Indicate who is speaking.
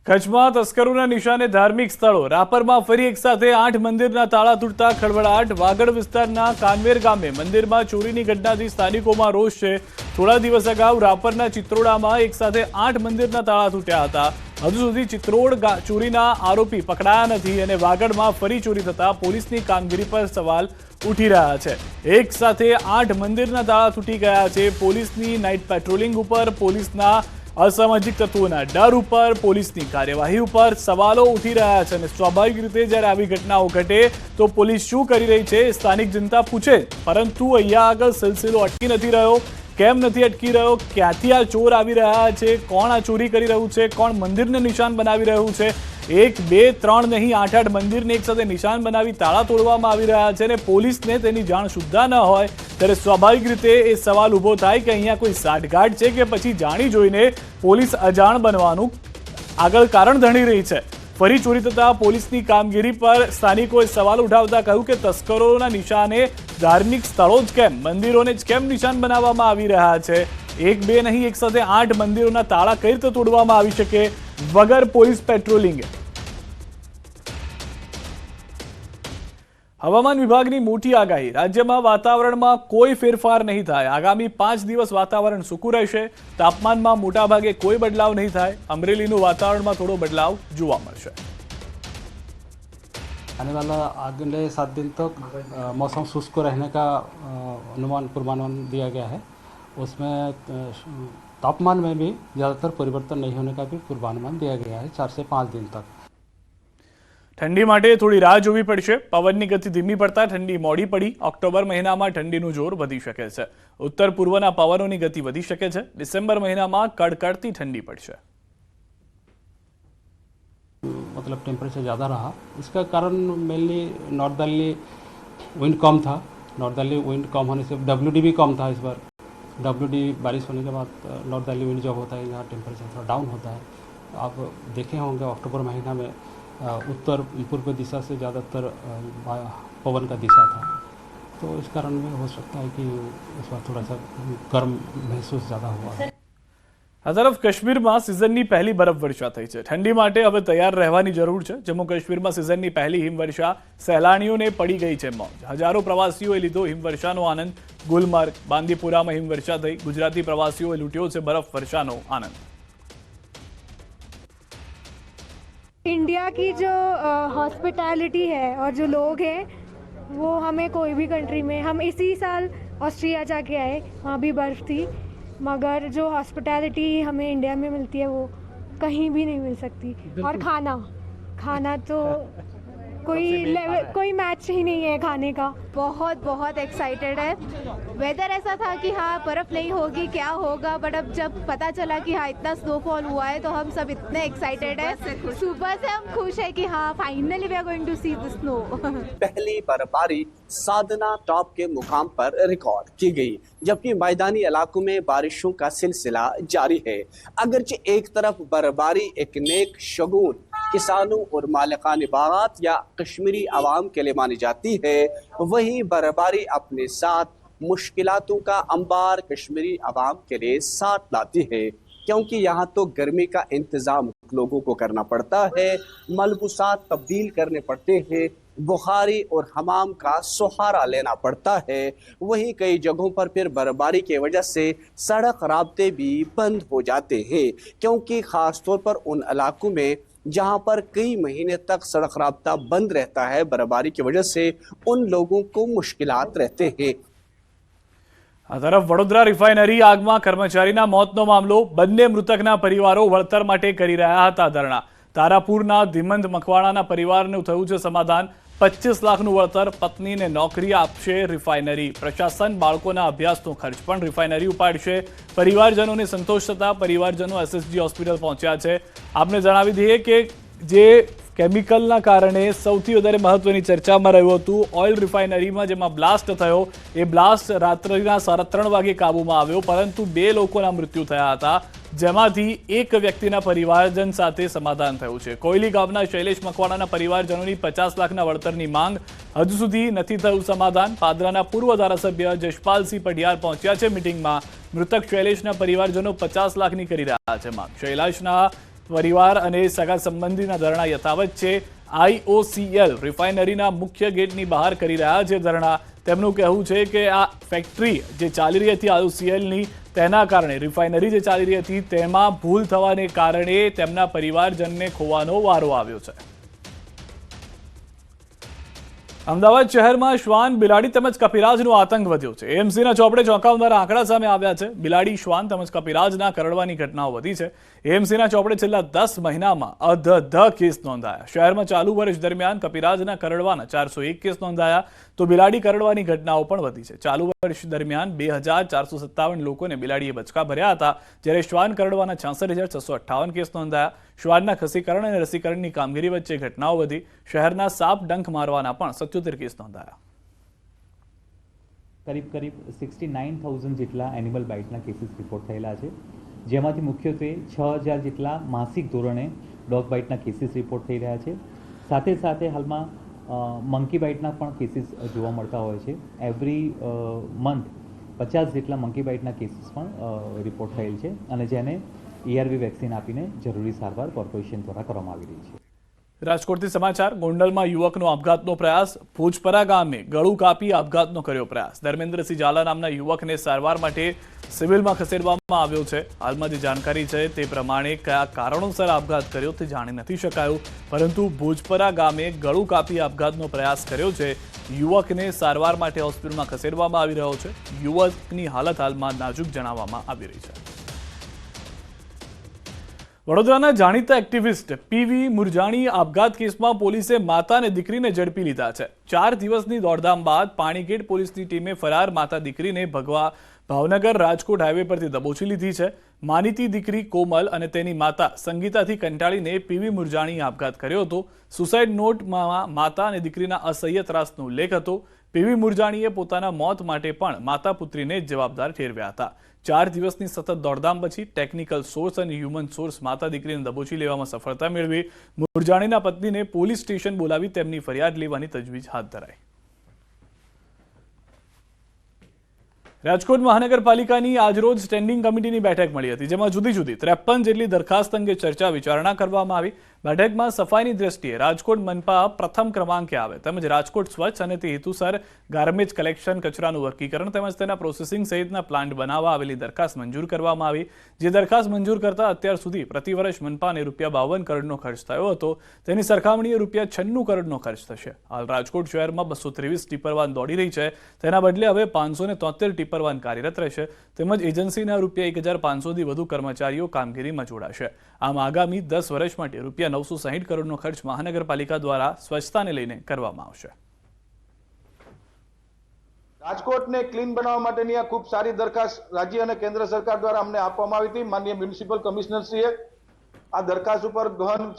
Speaker 1: કચ્છમાં તસ્કરોના નિશાને ધાર્મિક સ્થળો રાપરમાં ફરી એક સાથે 8 મંદિરના તાળા તૂટતા ખળભળાટ વાગડ વિસ્તારના કાનવેર ગામે મંદિરમાં ચોરીની ઘટનાથી સ્થાનિકોમાં રોષ છે। થોડા દિવસ અગાઉ રાપરના ચિત્રોડામાં એક સાથે 8 મંદિરના તાળા તૂટ્યા હતા। હજુ સુધી ચિત્રોડ ચોરીના આરોપી પકડાયા નથી અને વાગડમાં ફરી ચોરી થતા પોલીસની કામગીરી પર સવાલ ઉઠી રહ્યા છે। એક સાથે 8 મંદિરના તાળા તૂટી ગયા છે। પોલીસની નાઇટ પેટ્રોલિંગ ઉપર, પોલીસના અસામાજિક તત્વોના ડર ઉપર, પોલીસની કાર્યવાહી ઉપર સવાલો ઉઠી રહ્યા છે અને સ્વાભાવિક રીતે જ્યારે આવી ઘટનાઓ ઘટે તો પોલીસ શું કરી રહી છે સ્થાનિક જનતા પૂછે, પરંતુ અહીંયા આગળ સિલસિલો અટકી નથી રહ્યો। કેમ નથી અટકી રહ્યો? ક્યાંથી આ ચોર આવી રહ્યા છે? કોણ આ ચોરી કરી રહ્યું છે? કોણ મંદિરને નિશાન બનાવી રહ્યું છે? 1, 2, 3 નહીં 8 મંદિરને એક સાથે નિશાન બનાવી તાળા તોડવામાં આવી રહ્યા છે અને પોલીસને તેની જાણ સુદ્ધા ન હોય ત્યારે સ્વાભાવિક રીતે એ સવાલ ઊભો થાય કે અહીંયા કોઈ સાઠગાંઠ છે કે પછી જાણી જોઈને પોલીસ અજાણ બનવાનું આગળ કારણ ધણી રહી છે। ફરી ચોરી થતા પોલીસની કામગીરી પર સ્થાનિકોએ સવાલ ઉઠાવતા કહ્યું કે તસ્કરોના નિશાને ધાર્મિક સ્થળો જ કેમ, મંદિરોને જ કેમ નિશાન બનાવવામાં આવી રહ્યા છે? 1, 2 નહીં એક સાથે 8 મંદિરોના તાળા કઈ રીતે તોડવામાં આવી શકે વગર પોલીસ પેટ્રોલિંગે? હવામાન વિભાગની મોટી આગાહી, રાજ્યમાં વાતાવરણમાં કોઈ ફેરફાર નહીં થાય। આગામી 5 દિવસ વાતાવરણ સૂકું રહેશે। તાપમાનમાં મોટાભાગે કોઈ બદલાવ નહીં થાય। અમરેલીનું વાતાવરણમાં થોડો બદલાવ જોવા મળશે।
Speaker 2: आने वाला अगले 7 दिन तक मौसम शुष्क रहने का पूर्वानुमान दिया गया है। उसमें तापमान में भी ज़्यादातर परिवर्तन नहीं होने का भी पूर्वानुमान दिया गया है 4 से 5 दिन तक।
Speaker 1: ઠંડી માટે થોડી રાહ જોવી પડશે। પવનની ગતિ ધીમી પડતા ઠંડી મોડી પડી। ઓક્ટોબર મહિનામાં ઠંડીનું જોર વધી શકે છે। ઉત્તર પૂર્વના પવનોની ગતિ વધી શકે છે। ડિસેમ્બર મહિનામાં કડકડતી ઠંડી પડશે।
Speaker 2: मतलब टेम्परेचर ज़्यादा रहा, इसका कारण मेनली नॉर्दर्ली विंड कम था। नॉर्दर्ली विंड कम होने से WD भी कम था इस बार। WD बारिश होने के बाद नॉर्दर्ली विंड जब होता है यहाँ टेम्परेचर थोड़ा डाउन होता है। आप देखे होंगे अक्टूबर महीना में उत्तर पूर्व दिशा से ज़्यादातर पवन का दिशा था, तो इस कारण में हो सकता है कि इस बार थोड़ा सा गर्म महसूस ज़्यादा हुआ है।
Speaker 1: આ તરફ કાશ્મીરમાં સિઝનની પહેલી બરફવર્ષા થઈ છે। ઠંડી માટે હવે તૈયાર રહેવાની જરૂર છે। જમ્મુ કાશ્મીરમાં સિઝનની પહેલી હિમવર્ષા સહેલાણીઓને પડી ગઈ છે મોજ। હજારો પ્રવાસીઓએ લીધો હિમવર્ષાનો આનંદ। ગુલમર્ગ, બાંદીપુરામાં હિમવર્ષા થઈ। ગુજરાતી પ્રવાસીઓએ લૂંટ્યો છે બરફવર્ષાનો આનંદ।
Speaker 3: इंडिया की जो हॉस्पिटैलिटी है और जो लोग हैं वो हमें कोई भी कंट्री में, हम इसी साल ऑस्ट्रिया जाके आए, वहाँ भी बर्फ़ थी, मगर जो हॉस्पिटैलिटी हमें इंडिया में मिलती है वो कहीं भी नहीं मिल सकती। और खाना तो कोई मैच ही नहीं है खाने का।
Speaker 4: बहुत एक्साइटेड है। वेदर ऐसा था कि हाँ बर्फ़ नहीं होगी, क्या होगा, बट अब जब पता चला कि हाँ इतना स्नोफॉल हुआ है तो हम सब इतने एक्साइटेड है। सुबह से हम खुश है कि हाँ finally we are going to see the snow.
Speaker 5: पहली बर्फबारी साधना टॉप के मुकाम पर रिकॉर्ड की गई, जबकि मैदानी इलाकों में बारिशों का सिलसिला जारी है। अगरचे एक तरफ बर्फबारी एक नेक शगुन किसानों और मालिकान बागात या कश्मीरी आवाम के लिए मानी जाती है, वहीं बर्फबारी अपने साथ मुश्किलातों का अंबार कश्मीरी आवाम के लिए साथ लाती है, क्योंकि यहाँ तो गर्मी का इंतज़ाम लोगों को करना पड़ता है, मलबूसात तब्दील करने पड़ते हैं, बुखारी और हमाम का सहारा लेना पड़ता है। वहीं कई जगहों पर फिर बर्फबारी की वजह से सड़क राब्ते भी बंद हो जाते हैं, क्योंकि ख़ास तौर पर उन इलाकों में जहां पर कई महीने तक सड़क राब्ता बंद रहता है बर्फबारी की वजह से, उन लोगों को मुश्किलात रहते हैं।
Speaker 1: આ તરફ વડોદરા રિફાઇનરી આગમાં કર્મચારીના મોતનો મામલો। બંને મૃતકના પરિવારો વળતર માટે કરી રહ્યા હતા ધરણા। તારાપુરના ધીમંત મકવાણાના પરિવારનું થયું છે સમાધાન। 25 લાખનું વળતર, પત્નીને નોકરી આપશે રિફાઇનરી। પ્રશાસન બાળકોના અભ્યાસનો ખર્ચ પણ રિફાઇનરી ઉપાડશે। પરિવારજનોને સંતોષ થતા પરિવારજનો SSG હોસ્પિટલ પહોંચ્યા છે। આપને જણાવી દઈએ કે જે કેમિકલના કારણે સૌથી વધારે મહત્વની ચર્ચામાં રહ્યું હતું ઓઇલ રિફાઇનરીમાં, જેમાં બ્લાસ્ટ થયો। એ બ્લાસ્ટ રાત્રિના 3:30 વાગે કાબૂમાં આવ્યો, પરંતુ 2 લોકોના મૃત્યુ થયા હતા, જેમાંથી એક વ્યક્તિના પરિવારજન સાથે સમાધાન થયું છે। કોયલી ગામના શૈલેષ મકવાણાના પરિવારજનોની 50 લાખના વળતરની માંગ, હજુ સુધી નથી થયું સમાધાન। પાદરાના પૂર્વ ધારાસભ્ય જશપાલસિંહ પઢિયાર પહોંચ્યા છે મીટિંગમાં। મૃતક શૈલેષના પરિવારજનો 50 લાખની કરી રહ્યા છે માંગ। શૈલેષના પરિવાર અને સગા સંબંધીના ધરણા યથાવત છે. IOCL રિફાઇનરીના મુખ્ય ગેટની બહાર કરી રહ્યા છે ધરણા. તેમનું કહેવું છે કે આ ફેક્ટરી જે ચાલી રહી હતી IOCLની, તેના કારણે રિફાઇનરી જે ચાલી રહી હતી તેમાં ભૂલ થવાને કારણે તેમના પરિવારજનને ખોવાનો વારો આવ્યો છે. અમદાવાદ શહેરમાં શ્વાન, બિલાડી તેમજ કપિરાજનો આતંક વધ્યો છે. એએમસીના ચોપડે ચોંકાવનારા આંકડા સામે આવ્યા છે. બિલાડી, શ્વાન તેમજ કપિરાજના કરડવાની ઘટનાઓ વધી છે. એએમસીના ચોપડે છેલ્લા 10 મહિનામાં અધધ કેસ નોંધાયા. શહેરમાં ચાલુ વર્ષ દરમિયાન કપિરાજના કરડવાના 401 કેસ નોંધાયા તો બિલાડી કરડવાની ઘટનાઓ પણ વધી છે. ચાલુ વર્ષ દરમિયાન 2457 લોકોને બિલાડીએ બચકા ભર્યા હતા, જ્યારે શ્વાન કરડવાના 66,658 કેસ નોંધાયા. શ્વાનના ખસીકરણ અને રસીકરણની કામગીરી વચ્ચે ઘટનાઓ વધી. શહેરના સાપ ડંખ મારવાના પણ 77 કેસ નોંધાયા.
Speaker 6: કરીબ 69,000 જેટલા એનિમલ બાઇટના કેસીસ રિપોર્ટ થયેલા છે, જેમાંથી મુખ્યત્વે 6,000 જેટલા માસિક ધોરણે ડોગ બાઇટના કેસીસ રિપોર્ટ થઈ રહ્યા છે. સાથે સાથે હાલમાં મંકી બાઇટના પણ કેસીસ જોવા મળતા હોય છે. એવરી મંથ 50 જેટલા મંકી બાઇટના કેસીસ પણ રિપોર્ટ થયેલ છે અને જેને ERV વેક્સિન આપીને જરૂરી સારવાર કોર્પોરેશન દ્વારા કરવામાં આવી રહી છે.
Speaker 1: રાજકોટથી સમાચાર. ગોંડલમાં યુવકનો આપઘાતનો પ્રયાસ. ભોજપરા ગામે ગળું કાપી આપઘાતનો કર્યો પ્રયાસ. ધર્મેન્દ્રસિંહ ઝાલા નામના યુવકને સારવાર માટે સિવિલમાં ખસેડવામાં આવ્યો છે. હાલમાં જે જાણકારી છે તે પ્રમાણે કયા કારણોસર આપઘાત કર્યો તે જાણી નથી શકાયું, પરંતુ ભોજપરા ગામે ગળું કાપી આપઘાતનો પ્રયાસ કર્યો છે. યુવકને સારવાર માટે હોસ્પિટલમાં ખસેડવામાં આવી રહ્યો છે. યુવકની હાલત હાલમાં નાજુક જણાવવામાં આવી રહી છે. વડોદરાના જાણીતા એક્ટિવિસ્ટ પીવી મુરજાણી આપઘાત કેસમાં પોલીસે માતા અને દીકરીને ઝડપી લીધા છે. 4 દિવસની દોડધામ બાદ પાણીગેટ પોલીસની ટીમે ફરાર માતા દીકરીને ભાવનગર રાજકોટ હાઈવે પરથી દબોચી લીધી છે. માનીતી દીકરી કોમલ અને તેની માતા સંગીતાથી કંટાળીને પીવી મુરજાણીએ આપઘાત કર્યો હતો. સુસાઇડ નોટમાં માતા અને દીકરીના અસહ્ય ત્રાસનો ઉલ્લેખ હતો. પીવી મુરજાણીએ પોતાના મોત માટે પણ માતા પુત્રીને જ જવાબદાર ઠેરવ્યા હતા. 4 દિવસની સતત દોડધામ પછી ટેકનિકલ સોર્સ અને હ્યુમન સોર્સ માતા દીકરીને દબોચી લેવામાં સફળતા મેળવી. મુરજાણીના પત્નીને પોલીસ સ્ટેશન બોલાવી તેમની ફરિયાદ લેવાની તજવીજ હાથ ધરાઈ. રાજકોટ મહાનગરપાલિકાની આજરોજ સ્ટેન્ડિંગ કમિટીની બેઠક મળી હતી, જેમાં જુદી જુદી 53 જેટલી દરખાસ્ત અંગે ચર્ચા વિચારણા કરવામાં આવી. બેઠકમાં સફાઈની દ્રષ્ટિએ રાજકોટ મનપા પ્રથમ ક્રમાંકે આવે તેમજ રાજકોટ સ્વચ્છ અને તે હેતુસર ગાર્બેજ કલેક્શન, કચરાનું વર્ગીકરણ તેમજ તેના પ્રોસેસિંગ સહિતના પ્લાન્ટ બનાવવા આવેલી દરખાસ્ત મંજૂર કરવામાં આવી. જે દરખાસ્ત મંજૂર કરતા અત્યાર સુધી પ્રતિવર્ષ મનપાને ₹52 કરોડનો ખર્ચ થયો હતો, તેની સરખામણીએ ₹96 કરોડનો ખર્ચ થશે. હાલ રાજકોટ શહેરમાં 223 ટીપરવાન દોડી રહી છે, તેના બદલે હવે 573 ટીપરવાન કાર્યરત રહેશે તેમજ એજન્સીના ₹1,500થી વધુ કર્મચારીઓ કામગીરીમાં જોડાશે. આમ આગામી 10 વર્ષ માટે ₹960 કરોડનો ખર્ચ મહાનગરપાલિકા દ્વારા સ્વચ્છતાને લઈને કરવામાં આવશે.
Speaker 7: રાજકોટને ક્લીન બનાવવા માટેની આ ખૂબ સારી દરખાસ્ત રાજ્ય અને કેન્દ્ર સરકાર દ્વારા અમને આપવામાં આવી હતી. માનનીય મ્યુનિસિપલ કમિશનરશ્રીએ આ દરખાસ્ત ઉપર ગહન